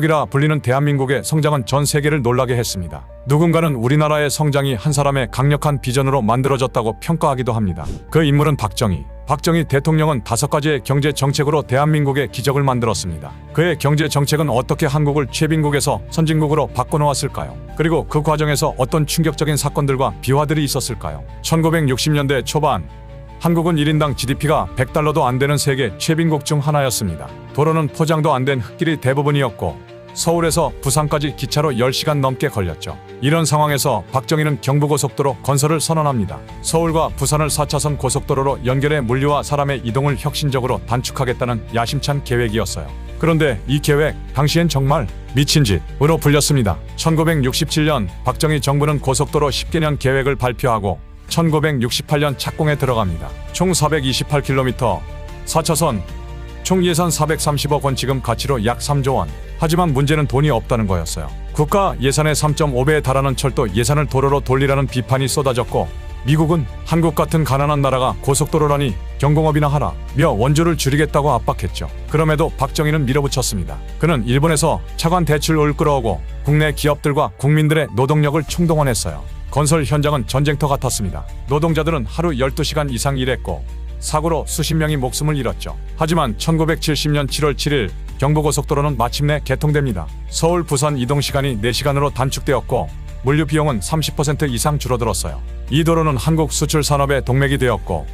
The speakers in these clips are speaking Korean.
이라 불리는 대한민국의 성장은 전 세계를 놀라게 했습니다. 누군가는 우리나라의 성장이 한 사람의 강력한 비전으로 만들어졌다고 평가하기도 합니다. 그 인물은 박정희. 박정희 대통령은 5가지의 경제 정책으로 대한민국의 기적을 만들었습니다. 그의 경제 정책은 어떻게 한국을 최빈국에서 선진국으로 바꿔놓았을까요? 그리고 그 과정에서 어떤 충격적인 사건들과 비화들이 있었을까요? 1960년대 초반 한국은 1인당 GDP가 $100도 안 되는 세계 최빈국 중 하나였습니다. 도로는 포장도 안 된 흙길이 대부분이었고 서울에서 부산까지 기차로 10시간 넘게 걸렸죠. 이런 상황에서 박정희는 경부고속도로 건설을 선언합니다. 서울과 부산을 4차선 고속도로로 연결해 물류와 사람의 이동을 혁신적으로 단축하겠다는 야심찬 계획이었어요. 그런데 이 계획 당시엔 정말 미친 짓으로 불렸습니다. 1967년 박정희 정부는 고속도로 10개년 계획을 발표하고 1968년 착공에 들어갑니다. 총 428km, 4차선, 총 예산 430억 원, 지금 가치로 약 3조 원. 하지만 문제는 돈이 없다는 거였어요. 국가 예산의 3.5배에 달하는 철도 예산을 도로로 돌리라는 비판이 쏟아졌고 미국은 한국 같은 가난한 나라가 고속도로라니 경공업이나 하라며 원조를 줄이겠다고 압박했죠. 그럼에도 박정희는 밀어붙였습니다. 그는 일본에서 차관 대출을 끌어오고 국내 기업들과 국민들의 노동력을 총동원했어요. 건설 현장은 전쟁터 같았습니다. 노동자들은 하루 12시간 이상 일했고 사고로 수십 명이 목숨을 잃었죠. 하지만 1970년 7월 7일 경부고속도로는 마침내 개통됩니다. 서울 부산 이동시간이 4시간으로 단축되었고 물류 비용은 30% 이상 줄어들었어요. 이 도로는 한국 수출 산업의 동맥이 되었고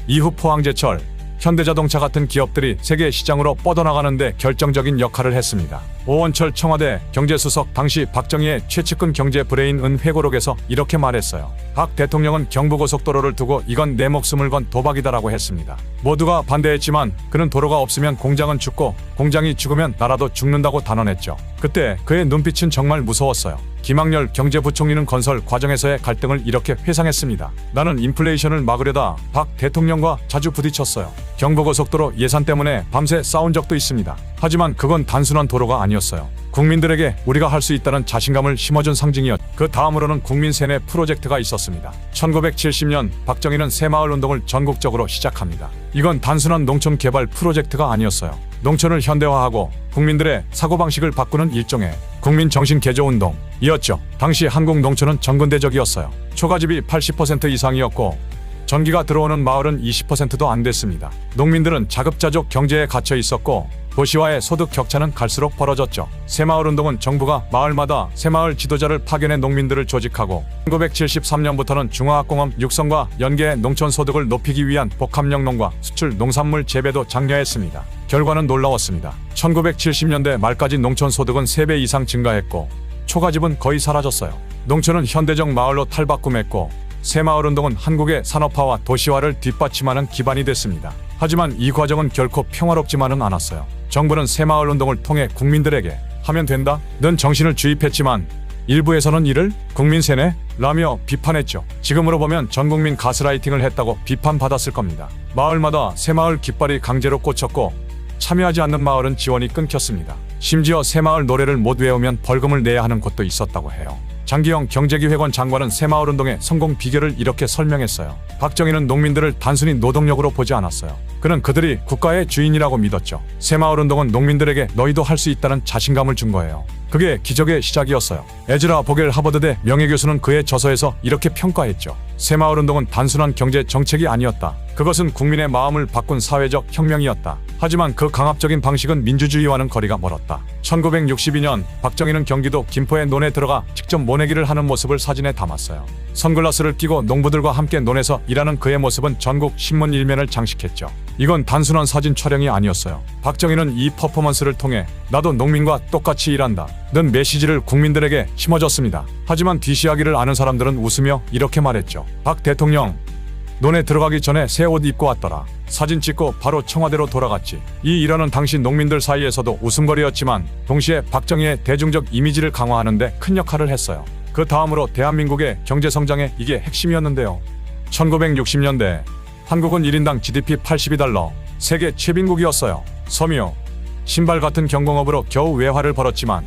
이후 포항제철, 현대자동차 같은 기업들이 세계 시장으로 뻗어나가는 데 결정적인 역할을 했습니다. 오원철 청와대 경제수석 당시 박정희의 최측근 경제 브레인 은 회고록에서 이렇게 말했어요. 박 대통령은 경부고속도로를 두고 이건 내 목숨을 건 도박이다라고 했습니다. 모두가 반대했지만 그는 도로가 없으면 공장은 죽고 공장이 죽으면 나라도 죽는다고 단언했죠. 그때 그의 눈빛은 정말 무서웠어요. 김학렬 경제부총리는 건설 과정에서의 갈등을 이렇게 회상했습니다. 나는 인플레이션을 막으려다 박 대통령과 자주 부딪혔어요. 경부고속도로 예산 때문에 밤새 싸운 적도 있습니다. 하지만 그건 단순한 도로가 아니었어요. 국민들에게 우리가 할 수 있다는 자신감을 심어준 상징이었죠. 그 다음으로는 국민 세뇌 프로젝트가 있었습니다. 1970년 박정희는 새마을 운동을 전국적으로 시작합니다. 이건 단순한 농촌 개발 프로젝트가 아니었어요. 농촌을 현대화하고 국민들의 사고방식을 바꾸는 일종의 국민 정신 개조 운동이었죠. 당시 한국 농촌은 정근대적이었어요. 초가집이 80% 이상이었고 전기가 들어오는 마을은 20%도 안 됐습니다. 농민들은 자급자족 경제에 갇혀 있었고 도시와의 소득 격차는 갈수록 벌어졌죠. 새마을운동은 정부가 마을마다 새마을 지도자를 파견해 농민들을 조직하고 1973년부터는 중화학공업 육성과 연계해 농촌 소득을 높이기 위한 복합영농과 수출 농산물 재배도 장려했습니다. 결과는 놀라웠습니다. 1970년대 말까지 농촌 소득은 3배 이상 증가했고 초가집은 거의 사라졌어요. 농촌은 현대적 마을로 탈바꿈했고 새마을운동은 한국의 산업화와 도시화를 뒷받침하는 기반이 됐습니다. 하지만 이 과정은 결코 평화롭지만은 않았어요. 정부는 새마을운동을 통해 국민들에게 하면 된다는 정신을 주입했지만 일부에서는 이를 국민 세뇌라며 비판했죠. 지금으로 보면 전국민 가스라이팅을 했다고 비판받았을 겁니다. 마을마다 새마을 깃발이 강제로 꽂혔고 참여하지 않는 마을은 지원이 끊겼습니다. 심지어 새마을 노래를 못 외우면 벌금을 내야 하는 곳도 있었다고 해요. 장기영 경제기획원 장관은 새마을운동의 성공 비결을 이렇게 설명했어요. 박정희는 농민들을 단순히 노동력으로 보지 않았어요. 그는 그들이 국가의 주인이라고 믿었죠. 새마을운동은 농민들에게 너희도 할 수 있다는 자신감을 준 거예요. 그게 기적의 시작이었어요. 에즈라 보겔 하버드대 명예교수는 그의 저서에서 이렇게 평가했죠. 새마을운동은 단순한 경제 정책이 아니었다. 그것은 국민의 마음을 바꾼 사회적 혁명이었다. 하지만 그 강압적인 방식은 민주주의와는 거리가 멀었다. 1962년 박정희는 경기도 김포의 논에 들어가 직접 모내기를 하는 모습을 사진에 담았어요. 선글라스를 끼고 농부들과 함께 논에서 일하는 그의 모습은 전국 신문 일면을 장식했죠. 이건 단순한 사진 촬영이 아니었어요. 박정희는 이 퍼포먼스를 통해 나도 농민과 똑같이 일한다 는 메시지를 국민들에게 심어줬습니다. 하지만 뒷이야기를 아는 사람들은 웃으며 이렇게 말했죠. 박 대통령, 논에 들어가기 전에 새 옷 입고 왔더라. 사진 찍고 바로 청와대로 돌아갔지. 이 일화는 당시 농민들 사이에서도 웃음거리였지만 동시에 박정희의 대중적 이미지를 강화하는데 큰 역할을 했어요. 그 다음으로 대한민국의 경제성장에 이게 핵심이었는데요. 1960년대 한국은 1인당 GDP $82, 세계 최빈국이었어요. 섬유, 신발 같은 경공업으로 겨우 외화를 벌었지만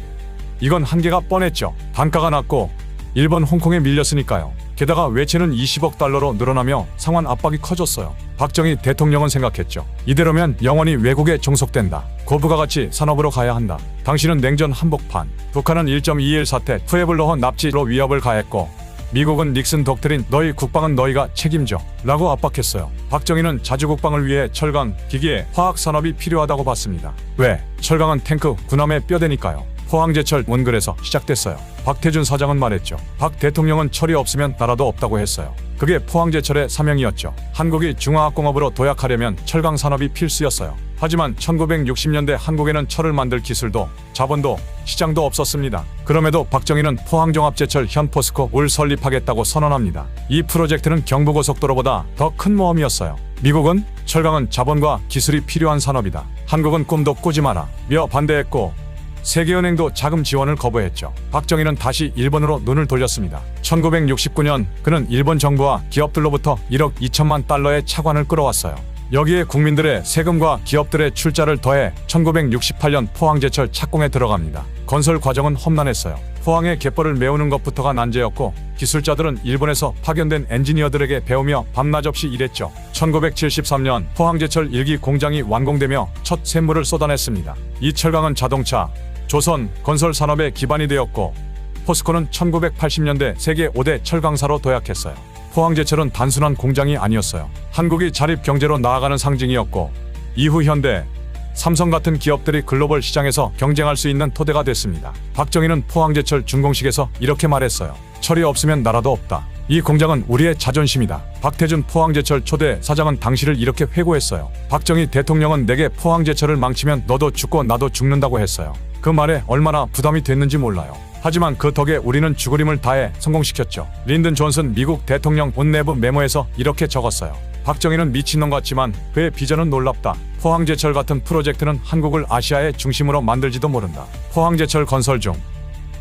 이건 한계가 뻔했죠. 단가가 낮고 일본, 홍콩에 밀렸으니까요. 게다가 외채는 20억 달러로 늘어나며 상환 압박이 커졌어요. 박정희 대통령은 생각했죠. 이대로면 영원히 외국에 종속된다. 고부가 같이 산업으로 가야 한다. 당시는 냉전 한복판, 북한은 1.21 사태 푸에블로허 납치로 위협을 가했고 미국은 닉슨 독트린 너희 국방은 너희가 책임져 라고 압박했어요. 박정희는 자주국방을 위해 철강, 기계, 화학산업이 필요하다고 봤습니다. 왜? 철강은 탱크, 군함의 뼈대니까요. 포항제철 원글에서 시작됐어요. 박태준 사장은 말했죠. 박 대통령은 철이 없으면 나라도 없다고 했어요. 그게 포항제철의 사명이었죠. 한국이 중화학공업으로 도약하려면 철강 산업이 필수였어요. 하지만 1960년대 한국에는 철을 만들 기술도 자본도 시장도 없었습니다. 그럼에도 박정희는 포항종합제철 현 포스코를 설립하겠다고 선언합니다. 이 프로젝트는 경부고속도로보다 더 큰 모험이었어요. 미국은 철강은 자본과 기술이 필요한 산업이다. 한국은 꿈도 꾸지 마라 며 반대했고 세계은행도 자금 지원을 거부했죠. 박정희는 다시 일본으로 눈을 돌렸습니다. 1969년 그는 일본 정부와 기업들로부터 1억 2천만 달러의 차관을 끌어왔어요. 여기에 국민들의 세금과 기업들의 출자를 더해 1968년 포항제철 착공에 들어갑니다. 건설 과정은 험난했어요. 포항의 갯벌을 메우는 것부터가 난제였고 기술자들은 일본에서 파견된 엔지니어들에게 배우며 밤낮 없이 일했죠. 1973년 포항제철 1기 공장이 완공되며 첫 샘물을 쏟아냈습니다. 이 철강은 자동차, 조선, 건설 산업의 기반이 되었고 포스코는 1980년대 세계 5대 철강사로 도약했어요. 포항제철은 단순한 공장이 아니었어요. 한국이 자립 경제로 나아가는 상징이었고 이후 현대, 삼성 같은 기업들이 글로벌 시장에서 경쟁할 수 있는 토대가 됐습니다. 박정희는 포항제철 준공식에서 이렇게 말했어요. 철이 없으면 나라도 없다. 이 공장은 우리의 자존심이다. 박태준 포항제철 초대 사장은 당시를 이렇게 회고했어요. 박정희 대통령은 내게 포항제철을 망치면 너도 죽고 나도 죽는다고 했어요. 그 말에 얼마나 부담이 됐는지 몰라요. 하지만 그 덕에 우리는 죽으림을 다해 성공시켰죠. 린든 존슨 미국 대통령 온 내부 메모에서 이렇게 적었어요. 박정희는 미친놈 같지만 그의 비전은 놀랍다. 포항제철 같은 프로젝트는 한국을 아시아의 중심으로 만들지도 모른다. 포항제철 건설 중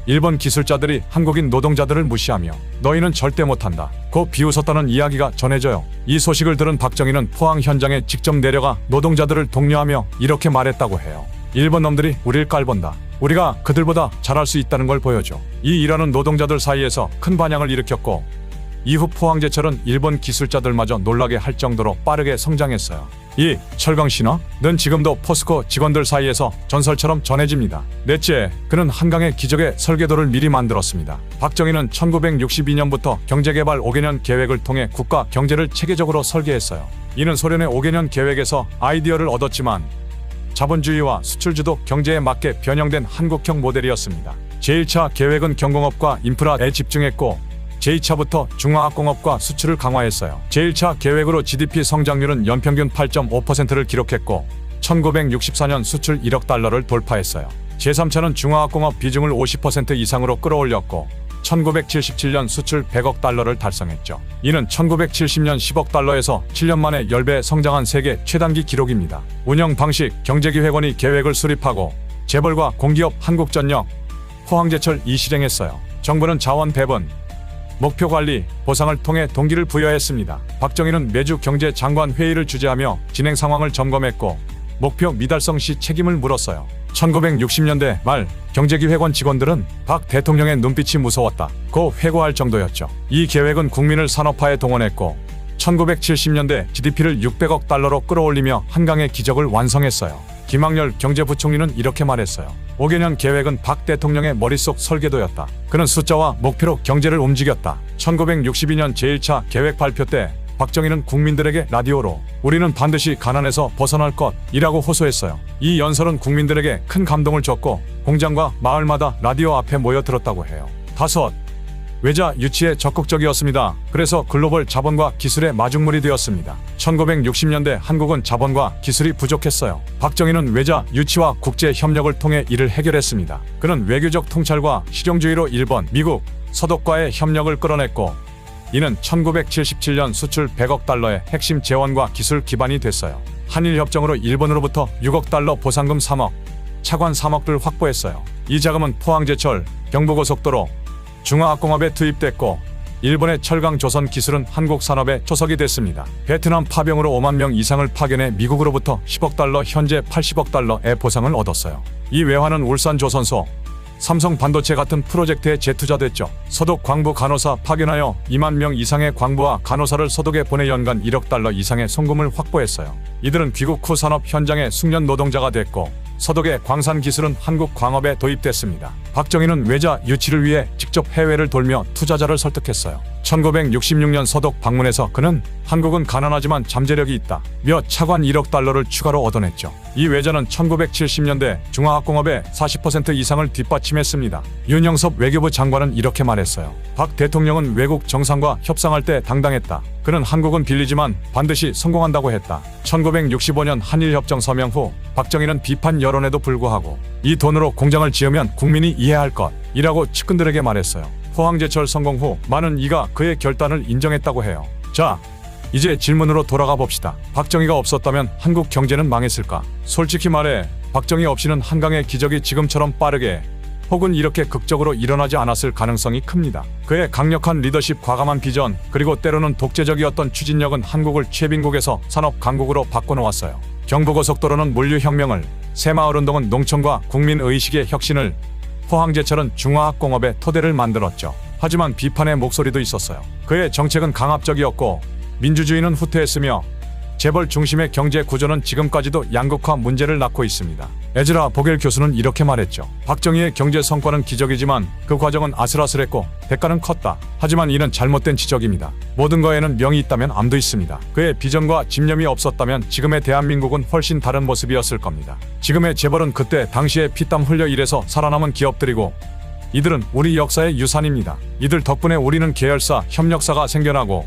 일본 기술자들이 한국인 노동자들을 무시하며 너희는 절대 못한다 고 비웃었다는 이야기가 전해져요. 이 소식을 들은 박정희는 포항 현장에 직접 내려가 노동자들을 독려하며 이렇게 말했다고 해요. 일본 놈들이 우릴 깔본다. 우리가 그들보다 잘할 수 있다는 걸 보여줘. 이 일하는 노동자들 사이에서 큰 반향을 일으켰고 이후 포항제철은 일본 기술자들마저 놀라게 할 정도로 빠르게 성장했어요. 이 철강 신화는 지금도 포스코 직원들 사이에서 전설처럼 전해집니다. 넷째, 그는 한강의 기적의 설계도를 미리 만들었습니다. 박정희는 1962년부터 경제개발 5개년 계획을 통해 국가 경제를 체계적으로 설계했어요. 이는 소련의 5개년 계획에서 아이디어를 얻었지만 자본주의와 수출주도 경제에 맞게 변형된 한국형 모델이었습니다. 제1차 계획은 경공업과 인프라에 집중했고 제2차부터 중화학공업과 수출을 강화했어요. 제1차 계획으로 GDP 성장률은 연평균 8.5%를 기록했고 1964년 수출 1억 달러를 돌파했어요. 제3차는 중화학공업 비중을 50% 이상으로 끌어올렸고 1977년 수출 100억 달러를 달성했죠. 이는 1970년 10억 달러에서 7년 만에 10배 성장한 세계 최단기 기록입니다. 운영 방식, 경제기획원이 계획을 수립하고 재벌과 공기업, 한국전력, 포항제철이 실행했어요. 정부는 자원 배분, 목표 관리, 보상을 통해 동기를 부여했습니다. 박정희는 매주 경제장관 회의를 주재하며 진행 상황을 점검했고 목표 미달성 시 책임을 물었어요. 1960년대 말 경제기획원 직원들은 박 대통령의 눈빛이 무서웠다고 회고할 정도였죠. 이 계획은 국민을 산업화에 동원했고 1970년대 GDP를 600억 달러로 끌어올리며 한강의 기적을 완성했어요. 김학렬 경제부총리는 이렇게 말했어요. 5개년 계획은 박 대통령의 머릿속 설계도였다. 그는 숫자와 목표로 경제를 움직였다. 1962년 제1차 계획 발표 때 박정희는 국민들에게 라디오로 우리는 반드시 가난에서 벗어날 것이라고 호소했어요. 이 연설은 국민들에게 큰 감동을 줬고 공장과 마을마다 라디오 앞에 모여 들었다고 해요. 5. 외자 유치에 적극적이었습니다. 그래서 글로벌 자본과 기술의 마중물이 되었습니다. 1960년대 한국은 자본과 기술이 부족했어요. 박정희는 외자 유치와 국제 협력을 통해 이를 해결했습니다. 그는 외교적 통찰과 실용주의로 일본, 미국, 서독과의 협력을 끌어냈고 이는 1977년 수출 100억 달러의 핵심 재원과 기술 기반이 됐어요. 한일협정으로 일본으로부터 6억 달러 보상금 3억, 차관 3억을 확보했어요. 이 자금은 포항제철, 경부고속도로, 중화학공업에 투입됐고 일본의 철강 조선 기술은 한국 산업에 초석이 됐습니다. 베트남 파병으로 5만 명 이상을 파견해 미국으로부터 10억 달러 현재 80억 달러의 보상을 얻었어요. 이 외환은 울산 조선소, 삼성 반도체 같은 프로젝트에 재투자됐죠. 서독 광부 간호사 파견하여 2만 명 이상의 광부와 간호사를 서독에 보내 연간 1억 달러 이상의 송금을 확보했어요. 이들은 귀국 후 산업 현장의 숙련 노동자가 됐고 서독의 광산 기술은 한국 광업에 도입됐습니다. 박정희는 외자 유치를 위해 직접 해외를 돌며 투자자를 설득했어요. 1966년 서독 방문해서 그는 한국은 가난하지만 잠재력이 있다 며 차관 1억 달러를 추가로 얻어냈죠. 이 외자는 1970년대 중화학공업의 40% 이상을 뒷받침했습니다. 윤영섭 외교부 장관은 이렇게 말했어요. 박 대통령은 외국 정상과 협상할 때 당당했다. 그는 한국은 빌리지만 반드시 성공한다고 했다. 1965년 한일협정 서명 후 박정희는 비판 여론에도 불구하고 이 돈으로 공장을 지으면 국민이 이해할 것이라고 측근들에게 말했어요. 포항제철 성공 후 많은 이가 그의 결단을 인정했다고 해요. 자, 이제 질문으로 돌아가 봅시다. 박정희가 없었다면 한국 경제는 망했을까? 솔직히 말해 박정희 없이는 한강의 기적이 지금처럼 빠르게 혹은 이렇게 극적으로 일어나지 않았을 가능성이 큽니다. 그의 강력한 리더십, 과감한 비전, 그리고 때로는 독재적이었던 추진력은 한국을 최빈국에서 산업 강국으로 바꿔놓았어요. 경부고속도로는 물류혁명을, 새마을운동은 농촌과 국민의식의 혁신을, 포항제철은 중화학공업의 토대를 만들었죠. 하지만 비판의 목소리도 있었어요. 그의 정책은 강압적이었고 민주주의는 후퇴했으며 재벌 중심의 경제 구조는 지금까지도 양극화 문제를 낳고 있습니다. 에즈라 보겔 교수는 이렇게 말했죠. 박정희의 경제 성과는 기적이지만 그 과정은 아슬아슬했고 대가는 컸다. 하지만 이는 잘못된 지적입니다. 모든 거에는 명이 있다면 암도 있습니다. 그의 비전과 집념이 없었다면 지금의 대한민국은 훨씬 다른 모습이었을 겁니다. 지금의 재벌은 그때 당시에 피땀 흘려 일해서 살아남은 기업들이고 이들은 우리 역사의 유산입니다. 이들 덕분에 우리는 계열사, 협력사가 생겨나고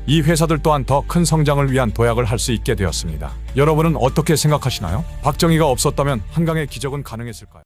이 회사들 또한 더 큰 성장을 위한 도약을 할 수 있게 되었습니다. 여러분은 어떻게 생각하시나요? 박정희가 없었다면 한강의 기적은 가능했을까요?